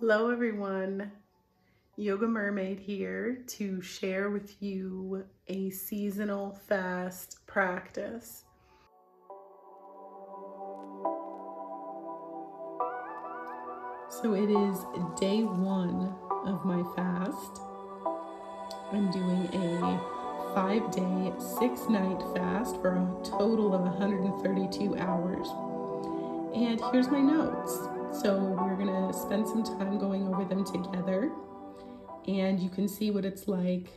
Hello everyone, Yoga Mermaid here to share with you a seasonal fast practice. So it is day one of my fast. I'm doing a 5-day, 6-night fast for a total of 132 hours. And here's my notes. So we're gonna spend some time going over them together, and you can see what it's like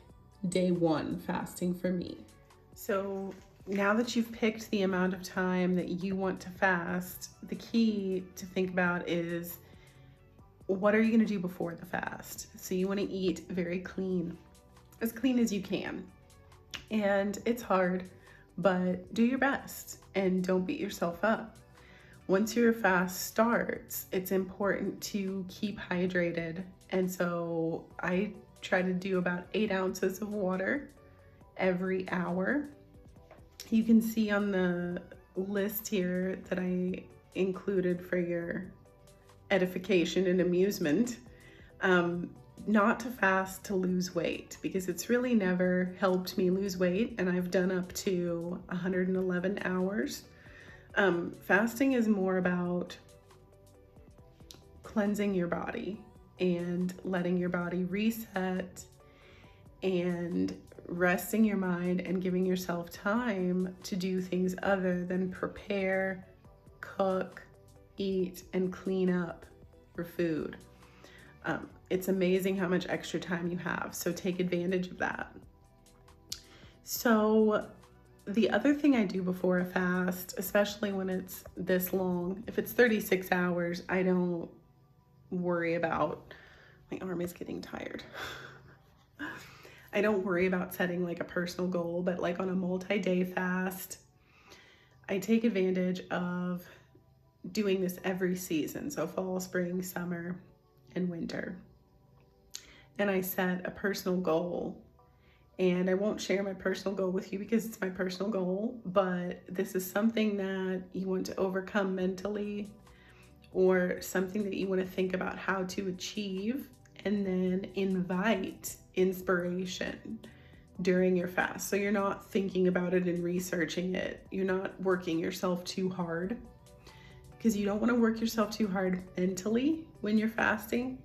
day one fasting for me. So now that you've picked the amount of time that you want to fast, the key to think about is, what are you gonna do before the fast? So you wanna eat very clean, as clean as you can. And it's hard, but do your best and don't beat yourself up. Once your fast starts, it's important to keep hydrated. And so I try to do about 8 ounces of water every hour. You can see on the list here that I included for your edification and amusement, not to fast to lose weight, because it's really never helped me lose weight, and I've done up to 111 hours. Fasting is more about cleansing your body and letting your body reset and resting your mind and giving yourself time to do things other than prepare, cook, eat, and clean up your food. It's amazing how much extra time you have, so take advantage of that. So the other thing I do before a fast, especially when it's this long, if it's 36 hours, I don't worry about, my arm is getting tired. I don't worry about setting like a personal goal, but like on a multi-day fast, I take advantage of doing this every season. So fall, spring, summer, and winter. And I set a personal goal. And I won't share my personal goal with you because it's my personal goal, but this is something that you want to overcome mentally, or something that you want to think about how to achieve, and then invite inspiration during your fast. So you're not thinking about it and researching it. You're not working yourself too hard, because you don't want to work yourself too hard mentally when you're fasting.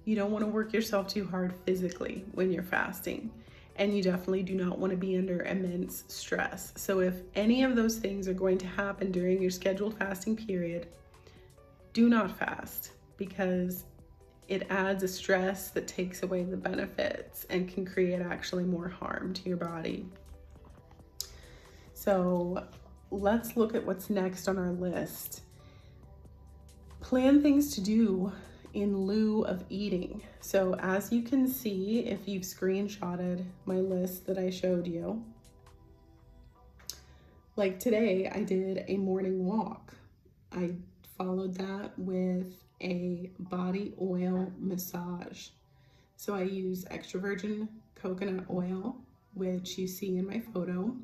You don't want to work yourself too hard physically when you're fasting. And you definitely do not want to be under immense stress. So if any of those things are going to happen during your scheduled fasting period, do not fast, because it adds a stress that takes away the benefits and can create actually more harm to your body. So let's look at what's next on our list. Plan things to do in lieu of eating. So as you can see, if you've screenshotted my list that I showed you, like today I did a morning walk. I followed that with a body oil massage. So I use extra virgin coconut oil, which you see in my photo.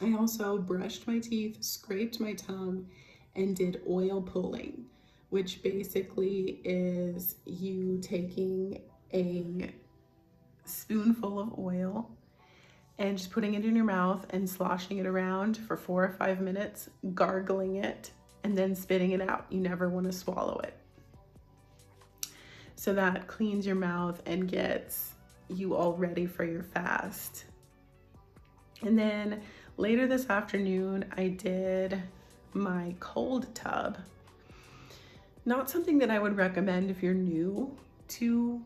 I also brushed my teeth, scraped my tongue, and did oil pulling, which basically is you taking a spoonful of oil and just putting it in your mouth and sloshing it around for 4 or 5 minutes, gargling it, and then spitting it out. You never want to swallow it. So that cleans your mouth and gets you all ready for your fast. And then later this afternoon, I did my cold tub. Not something that I would recommend if you're new to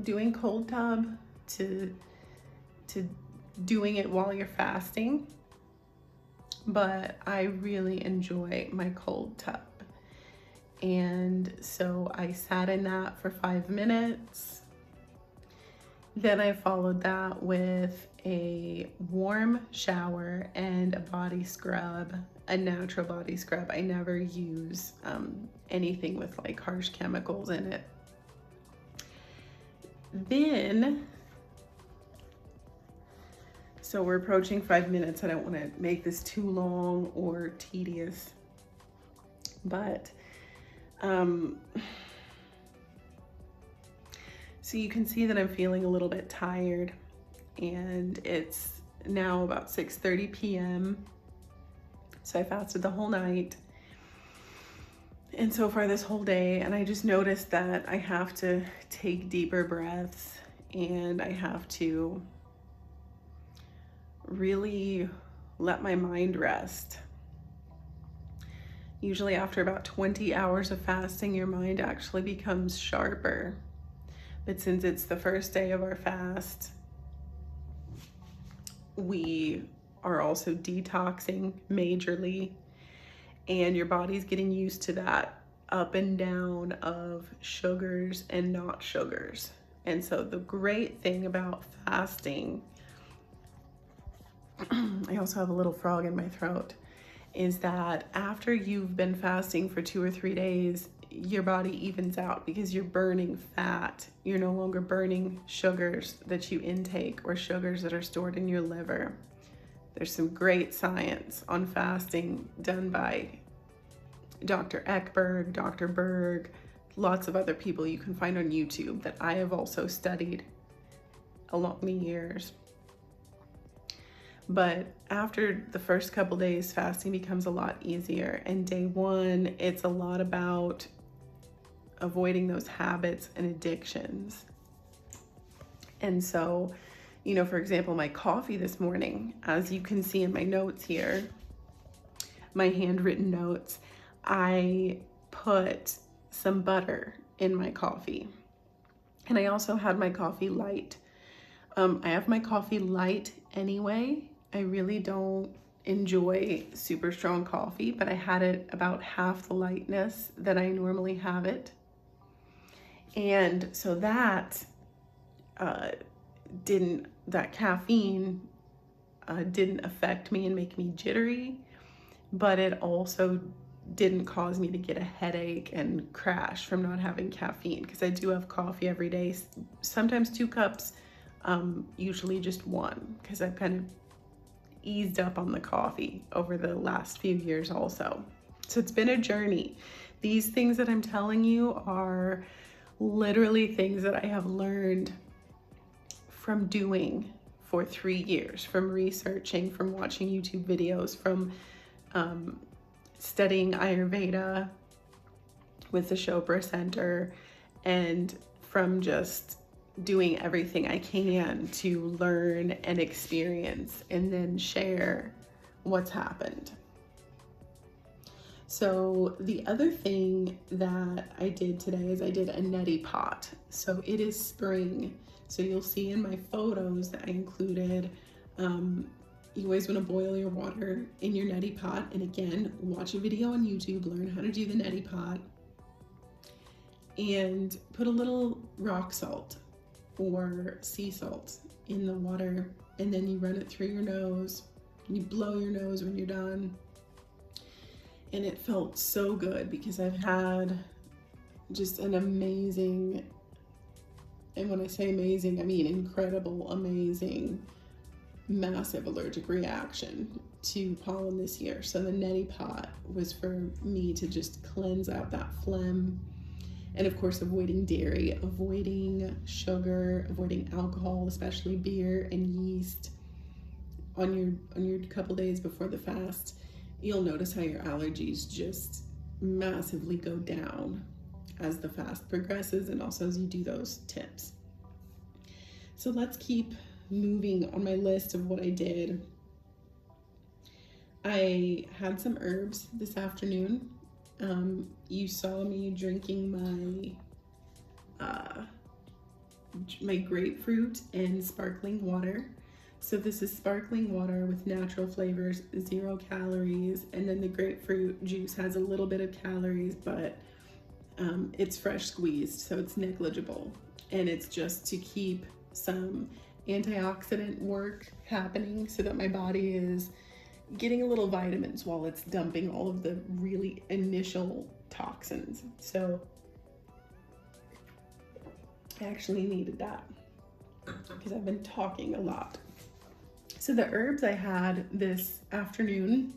doing cold tub, to doing it while you're fasting, but I really enjoy my cold tub. And so I sat in that for 5 minutes. Then I followed that with a warm shower and a body scrub, a natural body scrub. I never use anything with like harsh chemicals in it. Then, so we're approaching 5 minutes. I don't want to make this too long or tedious, but So you can see that I'm feeling a little bit tired, and it's now about 6:30 p.m. So I fasted the whole night and so far this whole day, and I just noticed that I have to take deeper breaths and I have to really let my mind rest. Usually after about 20 hours of fasting, your mind actually becomes sharper. But since it's the first day of our fast, we are also detoxing majorly, and your body's getting used to that up and down of sugars and not sugars. And so the great thing about fasting, I also have a little frog in my throat, is that after you've been fasting for 2 or 3 days, your body evens out because you're burning fat. You're no longer burning sugars that you intake or sugars that are stored in your liver. There's some great science on fasting done by Dr. Ekberg, Dr. Berg, lots of other people you can find on YouTube that I have also studied along the years. But after the first couple days, fasting becomes a lot easier. And day one, it's a lot about avoiding those habits and addictions. And so, you know, for example, my coffee this morning, as you can see in my notes here, my handwritten notes, I put some butter in my coffee. And I also had my coffee light. I have my coffee light anyway. I really don't enjoy super strong coffee, but I had it about half the lightness that I normally have it. And so that caffeine didn't affect me and make me jittery, but it also didn't cause me to get a headache and crash from not having caffeine, because I do have coffee every day, sometimes 2 cups, usually just 1, because I've kind of eased up on the coffee over the last few years also. So it's been a journey. These things that I'm telling you are literally things that I have learned from doing for 3 years, from researching, from watching YouTube videos, from studying Ayurveda with the Chopra Center, and from just doing everything I can to learn and experience and then share what's happened. So the other thing that I did today is I did a neti pot. So it is spring. So you'll see in my photos that I included, you always want to boil your water in your neti pot. And again, watch a video on YouTube, learn how to do the neti pot, and put a little rock salt or sea salt in the water, and then you run it through your nose. You blow your nose when you're done. And it felt so good because I've had just an amazing, and when I say amazing, I mean incredible, amazing, massive allergic reaction to pollen this year. So the neti pot was for me to just cleanse out that phlegm. And of course, avoiding dairy, avoiding sugar, avoiding alcohol, especially beer and yeast on your couple days before the fast. You'll notice how your allergies just massively go down as the fast progresses, and also as you do those tips. So let's keep moving on my list of what I did. I had some herbs this afternoon. You saw me drinking my grapefruit and sparkling water. So this is sparkling water with natural flavors, 0 calories, and then the grapefruit juice has a little bit of calories, but it's fresh squeezed, so it's negligible. And it's just to keep some antioxidant work happening so that my body is getting a little vitamins while it's dumping all of the really initial toxins. So I actually needed that because I've been talking a lot. So the herbs I had this afternoon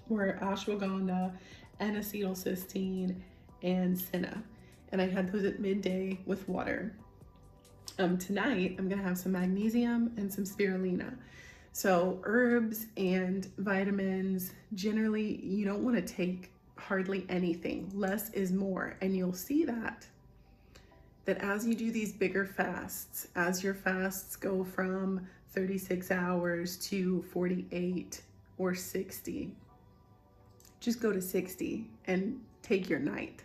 were ashwagandha, N-acetylcysteine, and senna. And I had those at midday with water. Tonight, I'm gonna have some magnesium and some spirulina. So herbs and vitamins, generally, you don't wanna take hardly anything. Less is more, and you'll see that as you do these bigger fasts, as your fasts go from 36 hours to 48 or 60, just go to 60 and take your night.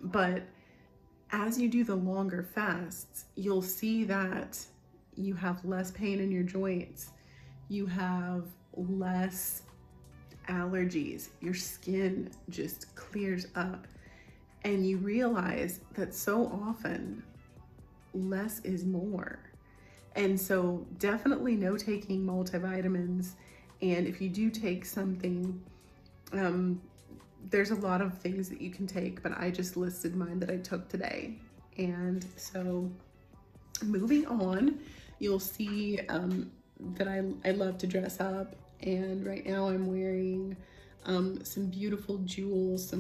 But as you do the longer fasts, you'll see that you have less pain in your joints, you have less allergies, your skin just clears up, and you realize that so often less is more. And so definitely no taking multivitamins, and if you do take something, there's a lot of things that you can take, but I just listed mine that I took today. And so moving on, you'll see that I love to dress up, and right now I'm wearing some beautiful jewels,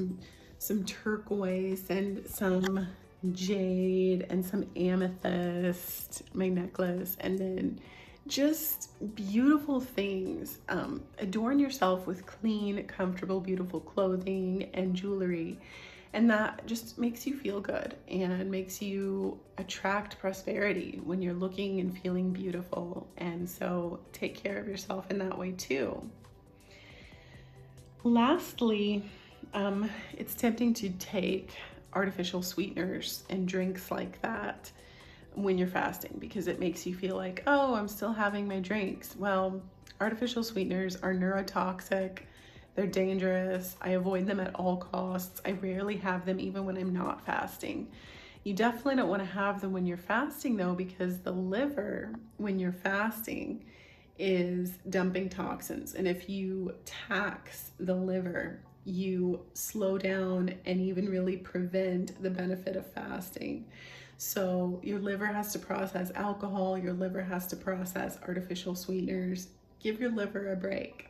some turquoise and some jade and some amethyst, my necklace, and then just beautiful things. Adorn yourself with clean, comfortable, beautiful clothing and jewelry, and that just makes you feel good and makes you attract prosperity when you're looking and feeling beautiful. And so take care of yourself in that way too. Lastly, it's tempting to take artificial sweeteners and drinks like that when you're fasting, because it makes you feel like, oh, I'm still having my drinks. Well, artificial sweeteners are neurotoxic. They're dangerous. I avoid them at all costs. I rarely have them even when I'm not fasting. You definitely don't want to have them when you're fasting though, because the liver, when you're fasting, is dumping toxins. And if you tax the liver, you slow down and even really prevent the benefit of fasting. So your liver has to process alcohol, your liver has to process artificial sweeteners. Give your liver a break.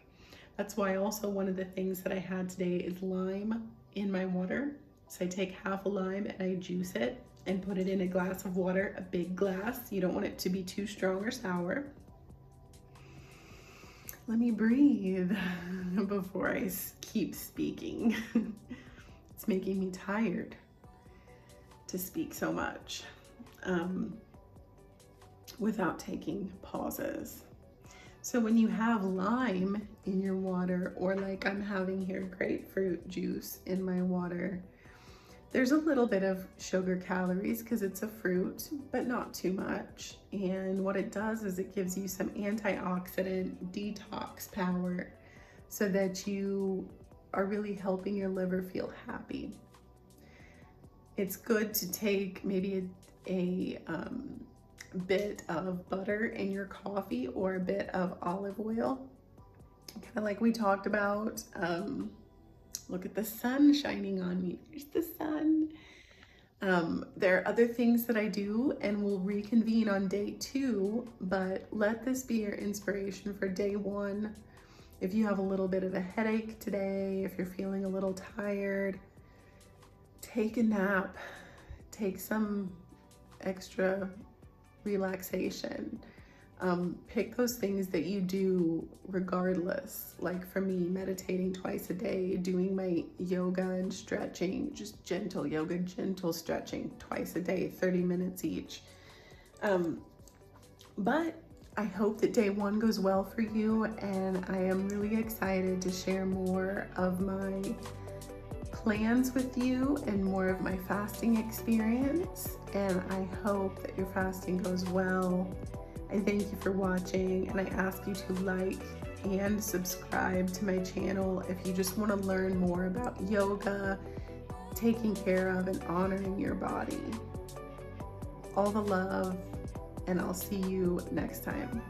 That's why also one of the things that I had today is lime in my water. So I take half a lime and I juice it and put it in a glass of water, a big glass. You don't want it to be too strong or sour. Let me breathe before I keep speaking. It's making me tired to speak so much without taking pauses. So when you have lime in your water, or like I'm having here grapefruit juice in my water, there's a little bit of sugar calories because it's a fruit, but not too much. And what it does is it gives you some antioxidant detox power so that you are really helping your liver feel happy. It's good to take maybe a bit of butter in your coffee or a bit of olive oil, kind of like we talked about. Look at the sun shining on me. There's the sun. There are other things that I do, and we'll reconvene on day 2, but let this be your inspiration for day 1. If you have a little bit of a headache today, if you're feeling a little tired, take a nap, take some extra relaxation. Pick those things that you do regardless. Like for me, meditating twice a day, doing my yoga and stretching, just gentle yoga, gentle stretching twice a day, 30 minutes each. But I hope that day 1 goes well for you, and I am really excited to share more of my plans with you and more of my fasting experience. And I hope that your fasting goes well. I thank you for watching, and I ask you to like and subscribe to my channel if you just want to learn more about yoga, taking care of and honoring your body. All the love, and I'll see you next time.